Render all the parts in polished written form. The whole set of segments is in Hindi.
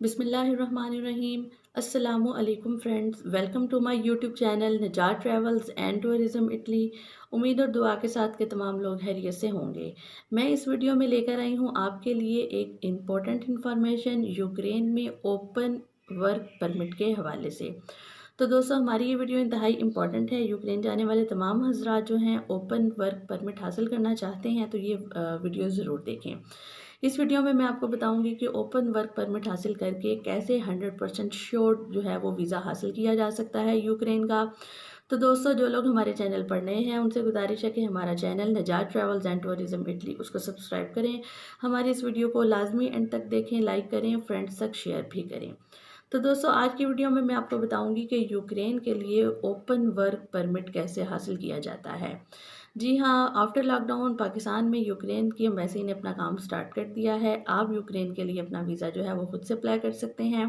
बिस्मिल्लाहिर्रहमानिर्रहीम। अस्सलामु अलैकुम friends, welcome to my YouTube channel Nijat travels and tourism Italy. उम्मीद और दुआ के साथ के तमाम लोग खैरियत से होंगे। मैं इस वीडियो में लेकर आई हूँ आपके लिए एक इम्पोर्टेंट इन्फॉर्मेशन यूक्रेन में ओपन वर्क परमिट के हवाले से। तो दोस्तों, हमारी ये वीडियो इंतहाई इंपॉर्टेंट है। यूक्रेन जाने वाले तमाम हजरात जो हैं ओपन वर्क परमिट हासिल करना चाहते हैं तो ये वीडियो ज़रूर देखें। इस वीडियो में मैं आपको बताऊंगी कि ओपन वर्क परमिट हासिल करके कैसे 100% श्योर जो है वो वीज़ा हासिल किया जा सकता है यूक्रेन का। तो दोस्तों, जो लोग हमारे चैनल पर नए हैं उनसे गुजारिश है कि हमारा channel Nijat travels and tourism Italy उसको सब्सक्राइब करें। हमारी इस वीडियो को लाजमी एंड तक देखें, लाइक करें, फ्रेंड्स तक शेयर भी करें। तो दोस्तों, आज की वीडियो में मैं आपको बताऊंगी कि यूक्रेन के लिए ओपन वर्क परमिट कैसे हासिल किया जाता है। जी हाँ, आफ्टर लॉकडाउन पाकिस्तान में यूक्रेन की एम्बेसी ने अपना काम स्टार्ट कर दिया है। आप यूक्रेन के लिए अपना वीज़ा जो है वो खुद से अप्लाई कर सकते हैं।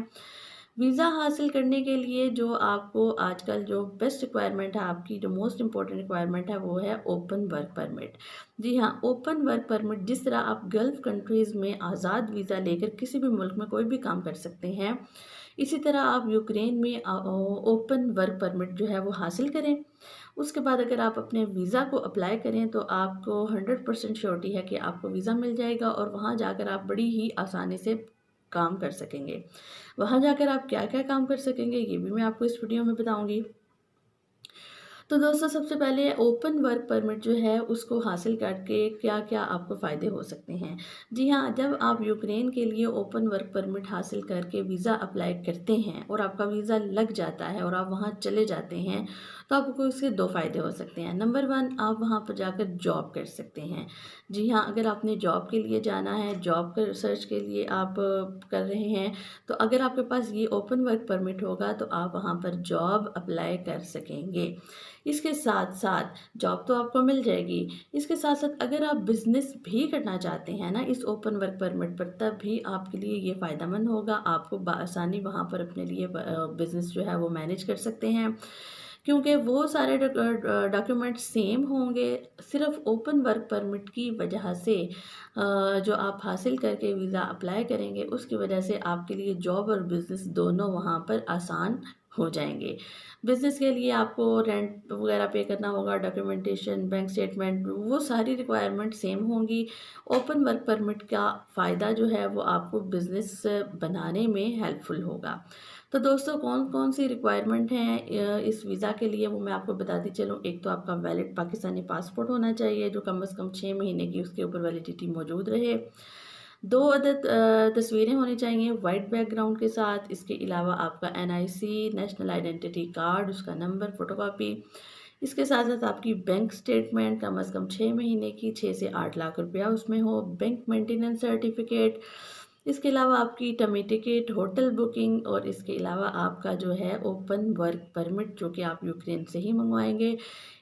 वीज़ा हासिल करने के लिए जो आपको आजकल जो बेस्ट रिक्वायरमेंट है, आपकी जो मोस्ट इम्पॉर्टेंट रिक्वायरमेंट है वो है ओपन वर्क परमिट। जी हाँ, ओपन वर्क परमिट जिस तरह आप गल्फ़ कंट्रीज़ में आज़ाद वीज़ा लेकर किसी भी मुल्क में कोई भी काम कर सकते हैं, इसी तरह आप यूक्रेन में ओपन वर्क परमिट जो है वो हासिल करें। उसके बाद अगर आप अपने वीज़ा को अप्लाई करें तो आपको 100% श्योरिटी है कि आपको वीज़ा मिल जाएगा और वहाँ जाकर आप बड़ी ही आसानी से काम कर सकेंगे। वहाँ जाकर आप क्या क्या काम कर सकेंगे ये भी मैं आपको इस वीडियो में बताऊँगी। तो दोस्तों, सबसे पहले ओपन वर्क परमिट जो है उसको हासिल करके क्या क्या आपको फ़ायदे हो सकते हैं। जी हाँ, जब आप यूक्रेन के लिए ओपन वर्क परमिट हासिल करके वीज़ा अप्लाई करते हैं और आपका वीज़ा लग जाता है और आप वहाँ चले जाते हैं तो आपको इसके दो फ़ायदे हो सकते हैं। नंबर वन, आप वहाँ पर जाकर जॉब कर सकते हैं। जी हाँ, अगर आपने जॉब के लिए जाना है, जॉब कर सर्च के लिए आप कर रहे हैं, तो अगर आपके पास ये ओपन वर्क परमिट होगा तो आप वहाँ पर जॉब अप्लाई कर सकेंगे। इसके साथ साथ जॉब तो आपको मिल जाएगी। इसके साथ साथ अगर आप बिज़नेस भी करना चाहते हैं ना इस ओपन वर्क परमिट पर, तब भी आपके लिए ये फ़ायदेमंद होगा। आपको बआसानी वहाँ पर अपने लिए बिज़नेस जो है वो मैनेज कर सकते हैं, क्योंकि वो सारे डॉक्यूमेंट सेम होंगे। सिर्फ ओपन वर्क परमिट की वजह से जो आप हासिल करके वीज़ा अप्लाई करेंगे उसकी वजह से आपके लिए जॉब और बिज़नेस दोनों वहाँ पर आसान हो जाएंगे। बिज़नेस के लिए आपको रेंट वगैरह पे करना होगा, डॉक्यूमेंटेशन, बैंक स्टेटमेंट, वो सारी रिक्वायरमेंट सेम होंगी। ओपन वर्क परमिट का फ़ायदा जो है वो आपको बिज़नेस बनाने में हेल्पफुल होगा। तो दोस्तों, कौन कौन सी रिक्वायरमेंट हैं इस वीज़ा के लिए वो मैं आपको बताती चलूँ। एक तो आपका वैलिड पाकिस्तानी पासपोर्ट होना चाहिए जो कम से कम 6 महीने की उसके ऊपर वैलिडिटी मौजूद रहे। 2 अदद तस्वीरें होनी चाहिए वाइट बैकग्राउंड के साथ। इसके अलावा आपका एनआईसी, नेशनल आइडेंटिटी कार्ड, उसका नंबर, फ़ोटोकॉपी। इसके साथ साथ आपकी बैंक स्टेटमेंट कम से कम 6 महीने की, 6 से 8 लाख रुपया उसमें हो। Bank maintenance certificate. इसके अलावा आपकी टमी टिकट, होटल बुकिंग और इसके अलावा आपका जो है ओपन वर्क परमिट जो कि आप यूक्रेन से ही मंगवाएंगे।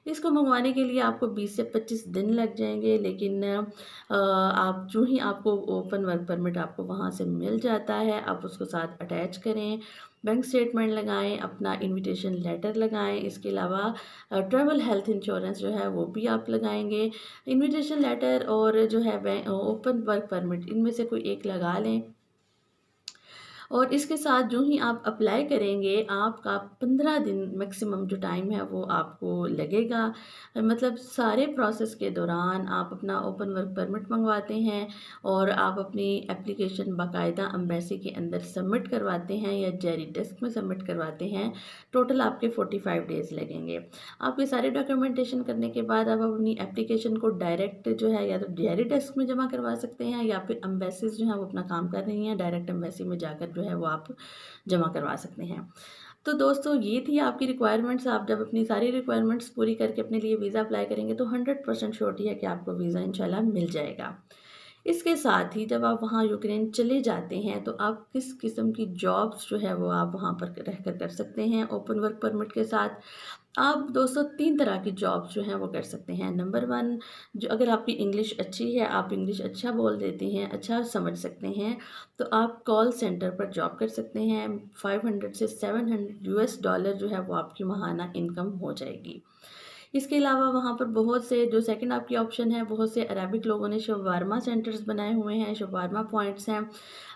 इसको मंगवाने के लिए आपको 20 से 25 दिन लग जाएंगे, लेकिन आप जो ही आपको ओपन वर्क परमिट आपको वहाँ से मिल जाता है, आप उसको साथ अटैच करें। बैंक स्टेटमेंट लगाएं, अपना इनविटेशन लेटर लगाएं। इसके अलावा ट्रैवल हेल्थ इंश्योरेंस जो है वो भी आप लगाएंगे। इनविटेशन लेटर और जो है ओपन वर्क परमिट, इनमें से कोई एक लगा लें। और इसके साथ जो ही आप अप्लाई करेंगे आपका 15 दिन मैक्सिमम जो टाइम है वो आपको लगेगा। मतलब सारे प्रोसेस के दौरान आप अपना ओपन वर्क परमिट मंगवाते हैं और आप अपनी एप्लीकेशन बाकायदा एम्बेसी के अंदर सबमिट करवाते हैं या जेरी डेस्क में सबमिट करवाते हैं। टोटल आपके 45 डेज़ लगेंगे। आपके सारे डॉक्यूमेंटेशन करने के बाद आप अपनी एप्लीकेशन को डायरेक्ट जो है या तो जेरी डेस्क में जमा करवा सकते हैं या फिर एम्बेसीज जो हैं वो अपना काम कर रही हैं, डायरेक्ट एम्बेसी में जाकर जो है वो आप जमा करवा सकते हैं। तो दोस्तों, ये थी आपकी रिक्वायरमेंट्स। आप जब अपनी सारी रिक्वायरमेंट्स पूरी करके अपने लिए वीज़ा अप्लाई करेंगे तो 100% श्योरिटी है कि आपको वीज़ा इंशाल्लाह मिल जाएगा। इसके साथ ही जब आप वहाँ यूक्रेन चले जाते हैं तो आप किस किस्म की जॉब्स जो है वो आप वहाँ पर रहकर कर सकते हैं ओपन वर्क परमिट के साथ। आप दोस्तों 3 तरह की जॉब्स जो हैं वो कर सकते हैं। नंबर 1, जो अगर आपकी इंग्लिश अच्छी है, आप इंग्लिश अच्छा बोल देते हैं, अच्छा समझ सकते हैं, तो आप कॉल सेंटर पर जॉब कर सकते हैं। 500 से 700 यूएस डॉलर जो है वो आपकी माहाना इनकम हो जाएगी। इसके अलावा वहाँ पर बहुत से जो सेकंड आपकी ऑप्शन है, बहुत से अरबिक लोगों ने शवारमा सेंटर्स बनाए हुए हैं, शवारमा पॉइंट्स हैं।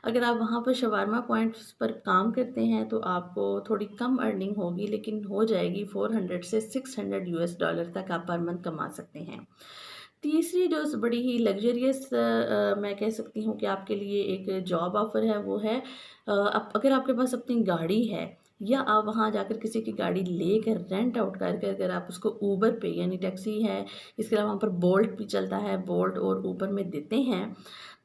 अगर आप वहाँ पर शवारमा पॉइंट्स पर काम करते हैं तो आपको थोड़ी कम अर्निंग होगी, लेकिन हो जाएगी। 400 से 600 यूएस डॉलर तक आप पर मंथ कमा सकते हैं। तीसरी जो बड़ी ही लग्जरियस मैं कह सकती हूँ कि आपके लिए एक जॉब ऑफ़र है, वो है अगर आपके पास अपनी गाड़ी है या आप वहाँ जाकर किसी की गाड़ी लेकर रेंट आउट करके अगर आप उसको ऊबर पे यानी टैक्सी है, इसके अलावा वहाँ पर बोल्ट भी चलता है, बोल्ट और ऊबर में देते हैं,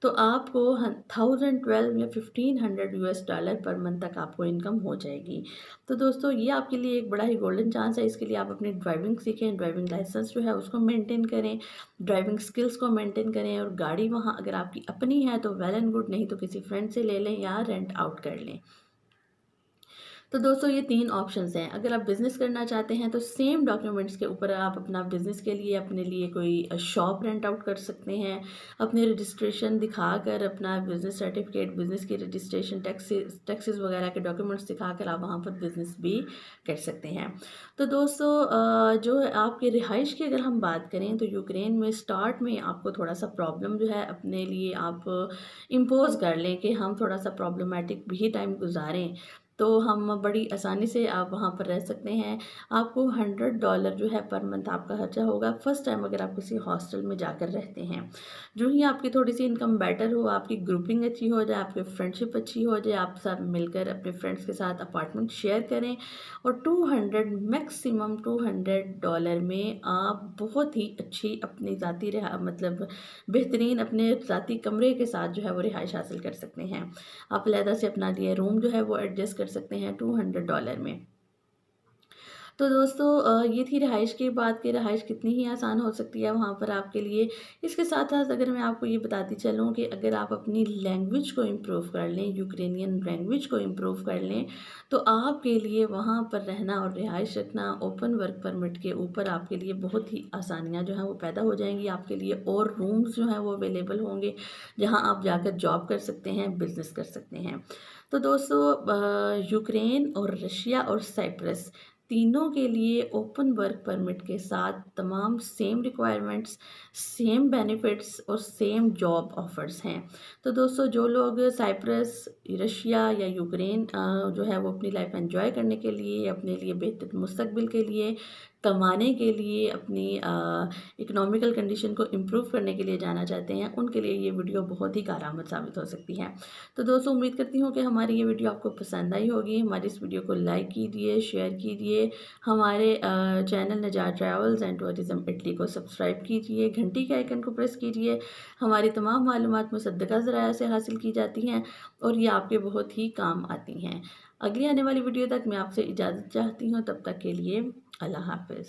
तो आपको 1012 या 1500 यूएस डॉलर पर मंथ तक आपको इनकम हो जाएगी। तो दोस्तों ये आपके लिए एक बड़ा ही गोल्डन चांस है। इसके लिए आप अपनी ड्राइविंग सीखें, ड्राइविंग लाइसेंस जो है उसको मेंटेन करें, ड्राइविंग स्किल्स को मेंटेन करें, और गाड़ी वहाँ अगर आपकी अपनी है तो वेल एंड गुड, नहीं तो किसी फ्रेंड से ले लें या रेंट आउट कर लें। तो दोस्तों ये 3 ऑप्शंस हैं। अगर आप बिज़नेस करना चाहते हैं तो सेम डॉक्यूमेंट्स के ऊपर आप अपना बिज़नेस के लिए अपने लिए कोई शॉप रेंट आउट कर सकते हैं। अपने रजिस्ट्रेशन दिखाकर अपना बिज़नेस सर्टिफिकेट, बिज़नेस की रजिस्ट्रेशन, टैक्सेस वगैरह के डॉक्यूमेंट्स दिखाकर आप वहाँ पर बिज़नेस भी कर सकते हैं। तो दोस्तों जो है आपकी रिहाइश की अगर हम बात करें तो यूक्रेन में स्टार्ट में आपको थोड़ा-सा प्रॉब्लम जो है अपने लिए आप इम्पोज़ कर लें कि हम थोड़ा-सा प्रॉब्लमैटिक भी टाइम गुज़ारें, तो हम बड़ी आसानी से आप वहाँ पर रह सकते हैं। आपको $100 जो है पर मंथ आपका खर्चा होगा फर्स्ट टाइम अगर आप किसी हॉस्टल में जाकर रहते हैं। जो ही आपकी थोड़ी-सी इनकम बेटर हो, आपकी ग्रुपिंग अच्छी हो जाए, आपकी फ्रेंडशिप अच्छी हो जाए, आप सब मिलकर अपने फ्रेंड्स के साथ अपार्टमेंट शेयर करें, और 200 मैक्सिमम $200 में आप बहुत ही अच्छी अपनी ज़ाती मतलब बेहतरीन अपने ज़ाती कमरे के साथ जो है वो रिहाइश हासिल कर सकते हैं। आप अलहदा से अपना लिए रूम जो है वो एडजस्ट कर सकते हैं $200 में। तो दोस्तों ये थी रिहाइश की बात कि रिहाइश कितनी ही आसान हो सकती है वहाँ पर आपके लिए। इसके साथ-साथ अगर मैं आपको ये बताती चलूँ कि अगर आप अपनी लैंग्वेज को इम्प्रूव कर लें, यूक्रेनियन लैंग्वेज को इम्प्रूव कर लें, तो आपके लिए वहाँ पर रहना और रिहाइश रखना ओपन वर्क परमिट के ऊपर आपके लिए बहुत ही आसानियाँ जो हैं वो पैदा हो जाएँगी। आपके लिए और रूम्स जो हैं वो अवेलेबल होंगे, जहाँ आप जाकर जॉब कर सकते हैं, बिज़नेस कर सकते हैं। तो दोस्तों यूक्रेन और रशिया और साइप्रस तीनों के लिए ओपन वर्क परमिट के साथ तमाम सेम रिक्वायरमेंट्स, सेम बेनिफिट्स और सेम जॉब ऑफर्स हैं। तो दोस्तों जो लोग साइप्रस, रशिया या यूक्रेन जो है वो अपनी लाइफ एंजॉय करने के लिए, अपने लिए बेहतर मुस्तकबिल के लिए, कमाने के लिए, अपनी इकोनॉमिकल कंडीशन को इम्प्रूव करने के लिए जाना चाहते हैं, उनके लिए ये वीडियो बहुत ही कारआमद साबित हो सकती है। तो दोस्तों उम्मीद करती हूँ कि हमारी ये वीडियो आपको पसंद आई होगी। हमारी इस वीडियो को लाइक कीजिए, शेयर कीजिए, हमारे channel Najat travels and tourism Italy को सब्सक्राइब कीजिए, घंटी के आइकन को प्रेस कीजिए। हमारी तमाम मालूमात मुसद्दका ज़राया से हासिल की जाती हैं और ये आपके बहुत ही काम आती हैं। अगली आने वाली वीडियो तक मैं आपसे इजाज़त चाहती हूँ, तब तक के लिए अल्लाह हाफ़िज़।